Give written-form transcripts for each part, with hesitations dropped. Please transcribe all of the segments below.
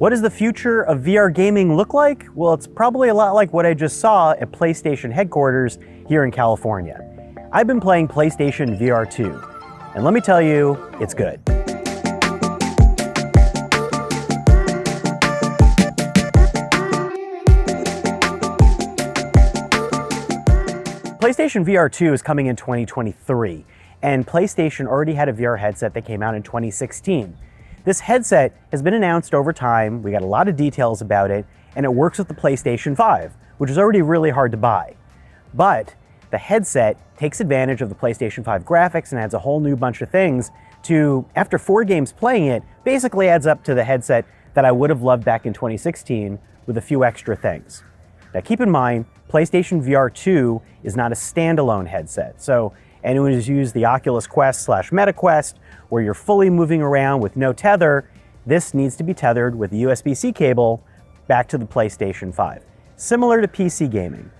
What does the future of VR gaming look like? Well, it's probably a lot like what I just saw at PlayStation headquarters here in California. I've been playing PlayStation VR2, and let me tell you, it's good. PlayStation VR2 is coming in 2023, and PlayStation already had a VR headset that came out in 2016. This headset has been announced over time, we got a lot of details about it, and it works with the PlayStation 5, which is already really hard to buy. But the headset takes advantage of the PlayStation 5 graphics and adds a whole new bunch of things to, after 4 games playing it, basically adds up to the headset that I would have loved back in 2016 with a few extra things. Now keep in mind, PlayStation VR2 is not a standalone headset, so anyone who's used the Oculus Quest / MetaQuest, where you're fully moving around with no tether, this needs to be tethered with a USB-C cable back to the PlayStation 5, similar to PC gaming.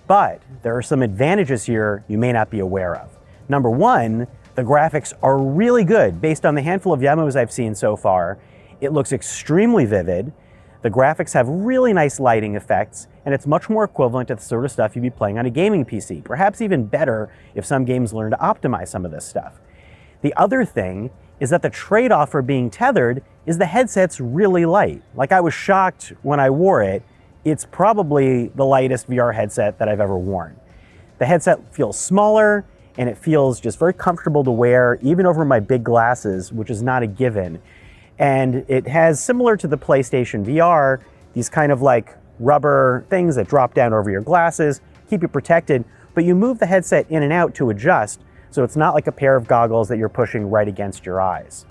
But there are some advantages here you may not be aware of. Number one, the graphics are really good. Based on the handful of demos I've seen so far, it looks extremely vivid. The graphics have really nice lighting effects, and it's much more equivalent to the sort of stuff you'd be playing on a gaming PC, perhaps even better if some games learn to optimize some of this stuff. The other thing is that the trade-off for being tethered is the headset's really light. Like, I was shocked when I wore it. It's probably the lightest VR headset that I've ever worn. The headset feels smaller, and it feels just very comfortable to wear, even over my big glasses, which is not a given. And it has, similar to the PlayStation VR, these kind of like rubber things that drop down over your glasses, keep you protected, but you move the headset in and out to adjust, so it's not like a pair of goggles that you're pushing right against your eyes.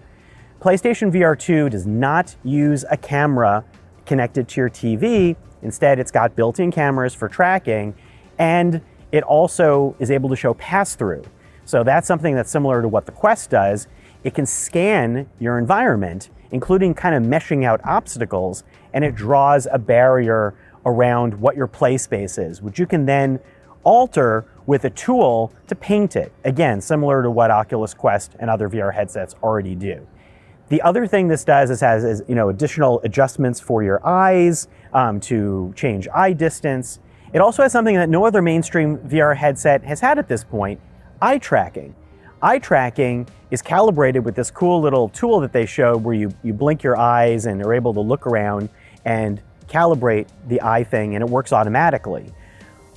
PlayStation VR2 does not use a camera connected to your TV. Instead, it's got built-in cameras for tracking, and it also is able to show pass-through. So that's something that's similar to what the Quest does. It can scan your environment, including kind of meshing out obstacles, and it draws a barrier around what your play space is, which you can then alter with a tool to paint it. Again, similar to what Oculus Quest and other VR headsets already do. The other thing this does is has additional adjustments for your eyes to change eye distance. It also has something that no other mainstream VR headset has had at this point, eye tracking. Eye tracking is calibrated with this cool little tool that they showed where you blink your eyes and are able to look around and calibrate the eye thing, and it works automatically.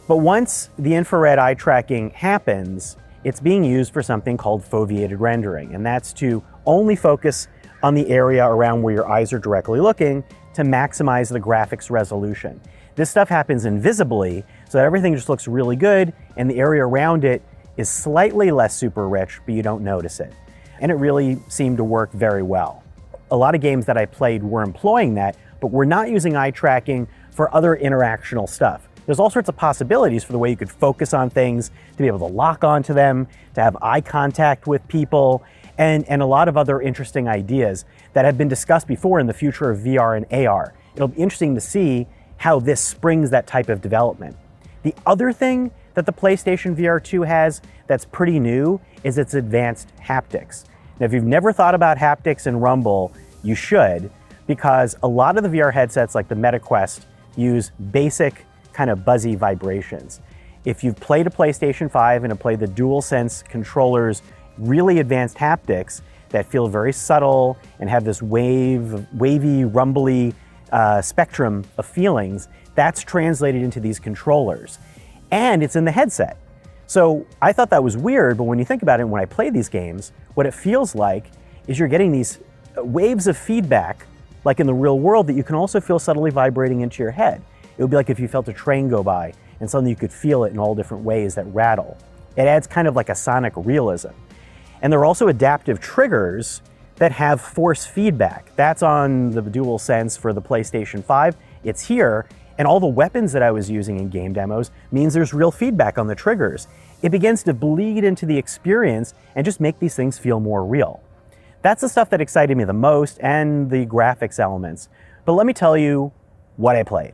But once the infrared eye tracking happens, it's being used for something called foveated rendering, and that's to only focus on the area around where your eyes are directly looking to maximize the graphics resolution. This stuff happens invisibly, so that everything just looks really good, and the area around it is slightly less super rich, but you don't notice it. And it really seemed to work very well. A lot of games that I played were employing that, but we're not using eye tracking for other interactional stuff. There's all sorts of possibilities for the way you could focus on things, to be able to lock onto them, to have eye contact with people, and a lot of other interesting ideas that have been discussed before in the future of VR and AR. It'll be interesting to see how this springs that type of development. The other thing that the PlayStation VR2 has that's pretty new is its advanced haptics. Now, if you've never thought about haptics in Rumble, you should, because a lot of the VR headsets like the MetaQuest use basic kind of buzzy vibrations. If you've played a PlayStation 5 and have played the DualSense controller's really advanced haptics that feel very subtle and have this wavy, rumbly spectrum of feelings, that's translated into these controllers. And it's in the headset. So I thought that was weird, but when you think about it, when I play these games, what it feels like is you're getting these waves of feedback, like in the real world, that you can also feel subtly vibrating into your head. It would be like if you felt a train go by and suddenly you could feel it in all different ways that rattle. It adds kind of like a sonic realism. And there are also adaptive triggers that have force feedback. That's on the DualSense for the PlayStation 5. It's here. And all the weapons that I was using in game demos means there's real feedback on the triggers. It begins to bleed into the experience and just make these things feel more real. That's the stuff that excited me the most, and the graphics elements. But let me tell you what I played.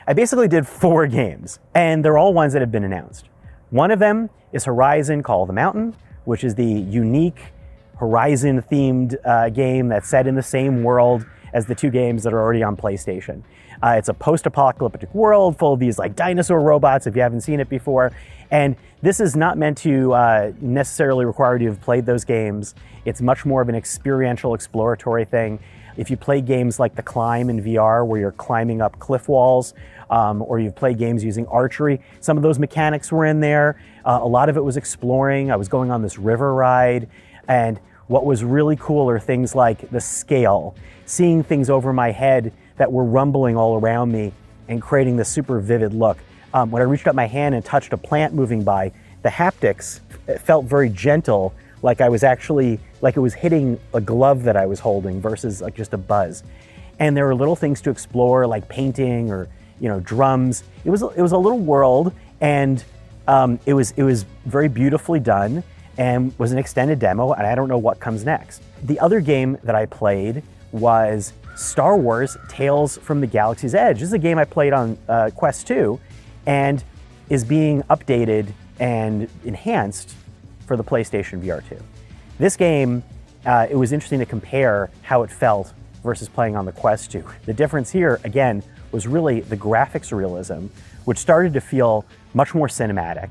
I basically did 4 games, and they're all ones that have been announced. One of them is Horizon Call of the Mountain, which is the unique Horizon-themed game that's set in the same world as the two games that are already on PlayStation. It's a post-apocalyptic world full of these like dinosaur robots, if you haven't seen it before. And this is not meant to necessarily require you to have played those games. It's much more of an experiential, exploratory thing. If you play games like The Climb in VR, where you're climbing up cliff walls, or you've played games using archery, some of those mechanics were in there. A lot of it was exploring. I was going on this river ride, and what was really cool are things like the scale, seeing things over my head that were rumbling all around me and creating this super vivid look. When I reached up my hand and touched a plant moving by, the haptics felt very gentle, like I was actually, like it was hitting a glove that I was holding versus like just a buzz. And there were little things to explore, like painting or drums. It was a little world, and it was very beautifully done and was an extended demo, and I don't know what comes next. The other game that I played was Star Wars Tales from the Galaxy's Edge. This is a game I played on Quest 2 and is being updated and enhanced for the PlayStation VR2. This game, it was interesting to compare how it felt versus playing on the Quest 2. The difference here, again, was really the graphics realism, which started to feel much more cinematic.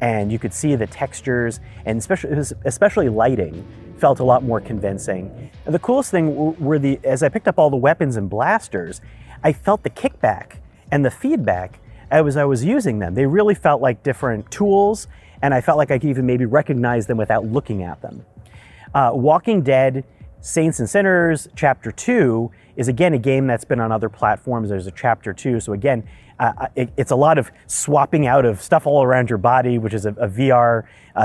And you could see the textures, and especially lighting felt a lot more convincing. And the coolest thing were as I picked up all the weapons and blasters, I felt the kickback and the feedback as I was using them. They really felt like different tools, and I felt like I could even maybe recognize them without looking at them. Walking Dead Saints and Sinners Chapter 2 is again a game that's been on other platforms. There's a Chapter 2, so again, it's a lot of swapping out of stuff all around your body, which is a VR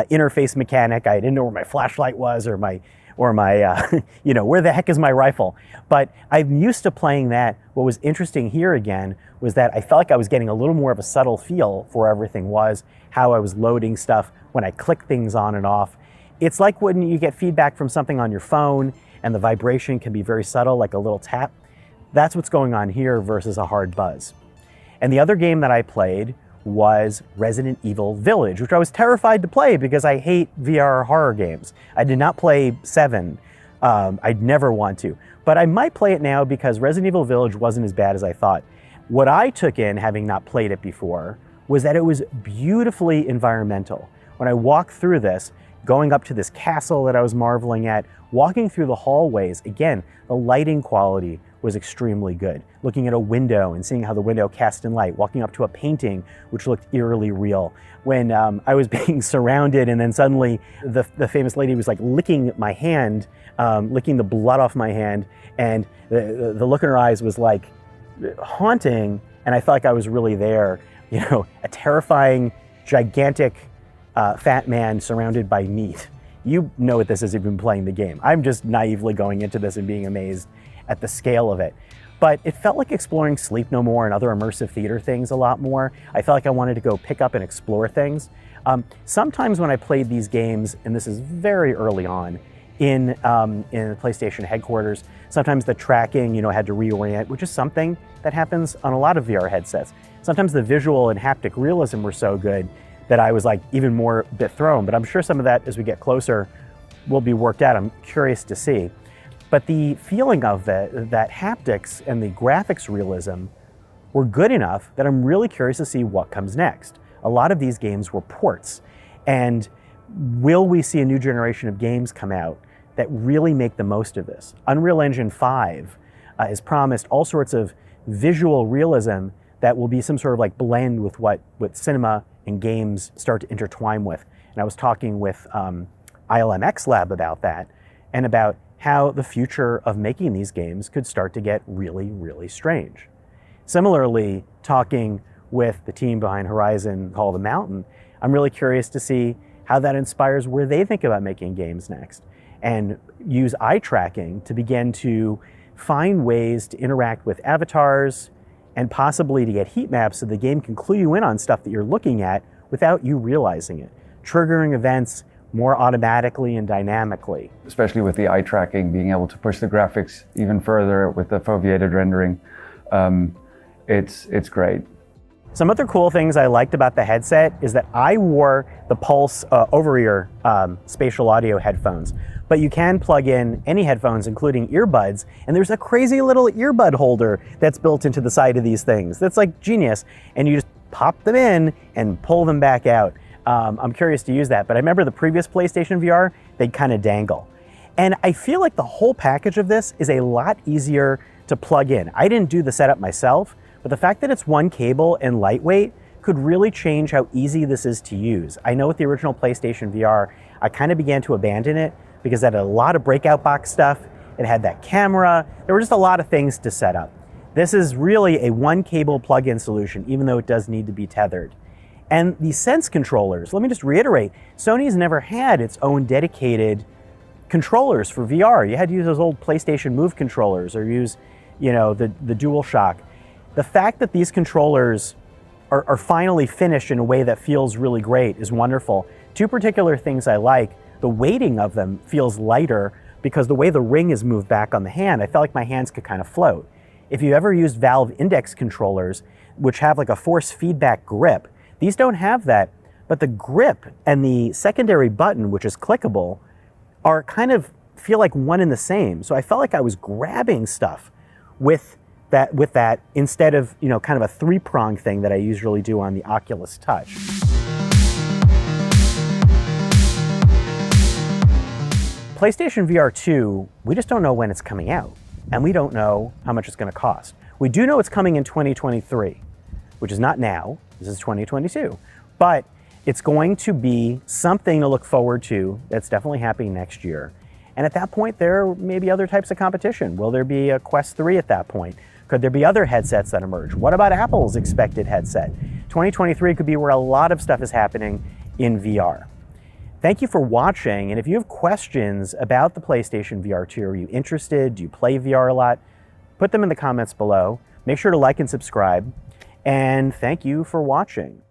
interface mechanic. I didn't know where my flashlight was or my where the heck is my rifle? But I'm used to playing that. What was interesting here again was that I felt like I was getting a little more of a subtle feel for where everything was, how I was loading stuff, when I click things on and off. It's like when you get feedback from something on your phone and the vibration can be very subtle, like a little tap. That's what's going on here versus a hard buzz. And the other game that I played was Resident Evil Village, which I was terrified to play because I hate VR horror games. I did not play 7. I'd never want to. But I might play it now because Resident Evil Village wasn't as bad as I thought. What I took in, having not played it before, was that it was beautifully environmental. When I walked through this, going up to this castle that I was marveling at, walking through the hallways, again, the lighting quality was extremely good. Looking at a window and seeing how the window cast in light, walking up to a painting which looked eerily real. When I was being surrounded and then suddenly the famous lady was like licking my hand, licking the blood off my hand, and the look in her eyes was like haunting, and I felt like I was really there. A terrifying, gigantic fat man surrounded by meat. You know what this is if you've been playing the game. I'm just naively going into this and being amazed at the scale of it. But it felt like exploring Sleep No More and other immersive theater things a lot more. I felt like I wanted to go pick up and explore things. Sometimes when I played these games, and this is very early on, in the PlayStation headquarters, sometimes the tracking, had to reorient, which is something that happens on a lot of VR headsets. Sometimes the visual and haptic realism were so good that I was like even more bit thrown. But I'm sure some of that, as we get closer, will be worked out. I'm curious to see. But the feeling of that haptics and the graphics realism were good enough that I'm really curious to see what comes next. A lot of these games were ports. And will we see a new generation of games come out that really make the most of this? Unreal Engine 5 has promised all sorts of visual realism that will be some sort of like blend with what cinema and games start to intertwine with. And I was talking with ILMX Lab about that, and about how the future of making these games could start to get really, really strange. Similarly, talking with the team behind Horizon Call of the Mountain, I'm really curious to see how that inspires where they think about making games next, and use eye tracking to begin to find ways to interact with avatars and possibly to get heat maps so the game can clue you in on stuff that you're looking at without you realizing it, triggering events more automatically and dynamically. Especially with the eye tracking, being able to push the graphics even further with the foveated rendering, it's great. Some other cool things I liked about the headset is that I wore the Pulse over-ear spatial audio headphones, but you can plug in any headphones, including earbuds, and there's a crazy little earbud holder that's built into the side of these things. That's like genius, and you just pop them in and pull them back out. I'm curious to use that, but I remember the previous PlayStation VR, they'd kind of dangle. And I feel like the whole package of this is a lot easier to plug in. I didn't do the setup myself, but the fact that it's one cable and lightweight could really change how easy this is to use. I know with the original PlayStation VR, I kind of began to abandon it because it had a lot of breakout box stuff. It had that camera. There were just a lot of things to set up. This is really a one cable plug-in solution, even though it does need to be tethered. And the Sense controllers, let me just reiterate, Sony's never had its own dedicated controllers for VR. You had to use those old PlayStation Move controllers or use, the DualShock. The fact that these controllers are finally finished in a way that feels really great is wonderful. Two particular things I like: the weighting of them feels lighter because the way the ring is moved back on the hand, I felt like my hands could kind of float. If you ever used Valve Index controllers, which have like a force feedback grip, these don't have that, but the grip and the secondary button, which is clickable, are kind of feel like one and the same. So I felt like I was grabbing stuff with that instead of, kind of a three-prong thing that I usually do on the Oculus Touch. PlayStation VR 2, we just don't know when it's coming out, and we don't know how much it's going to cost. We do know it's coming in 2023, which is not now, this is 2022, but it's going to be something to look forward to that's definitely happening next year. And at that point, there may be other types of competition. Will there be a Quest 3 at that point? Could there be other headsets that emerge? What about Apple's expected headset? 2023 could be where a lot of stuff is happening in VR. Thank you for watching, and if you have questions about the PlayStation VR 2, are you interested? Do you play VR a lot? Put them in the comments below. Make sure to like and subscribe, and thank you for watching.